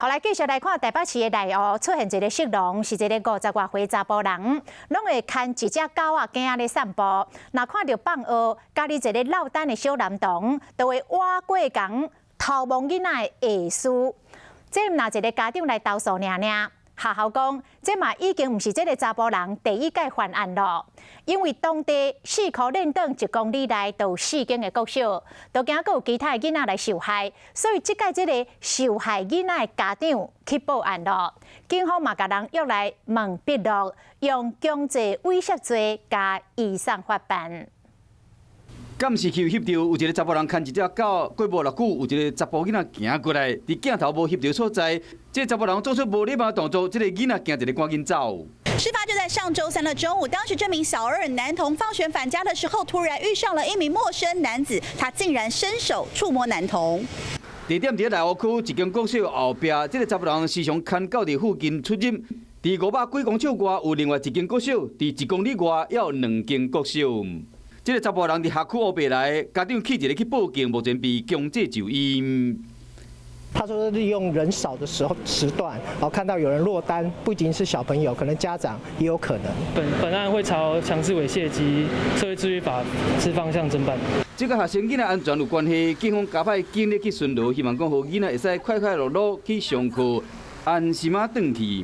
后来继续来看台北市的内湖出现一个色狼，是一个50外岁查甫人，拢会牵一只狗仔囝仔咧散步。若看到放学，家己一个落单的小男童，就会挖过江偷摸囡仔的下事。这毋若一个家长来投诉尔尔。学校讲，这嘛已经毋是这个查甫人第一届犯案了，因为当地4颗链长1公里内都有4间的国小，都惊阁有其他的囡仔来受害，所以这届这个受害囡仔的家长去报案了。警方嘛，甲人约来问笔录，用强制威胁罪加移送法办。敢是去翕到有一个查甫人牵一只狗，过无偌久，有一个查甫囡仔行过来，伫镜头无翕到所在，这查甫人做出无礼貌的动作，这个囡仔惊一个赶紧走。事发就在上周3的中午，当时这名小2男童放学返家的时候，突然遇上了一名陌生男子，他竟然伸手触摸男童。地点伫内湖区一间国小后壁，这个查甫人时常牵狗伫附近出入。伫500几公尺外有另外一间国小，伫1公里外也有2间国小。这个查甫人伫辖区后壁来，家长去一个去报警，目前被强制就医。他说利用人少的时段，看到有人落单，不仅是小朋友，可能家长也有可能。本案会朝强制猥亵及社会秩序法之方向侦办。这个学生囡仔安全有关系，警方加派警力去巡逻，希望讲，让囡仔会使快快乐乐去上课，安心啊转去。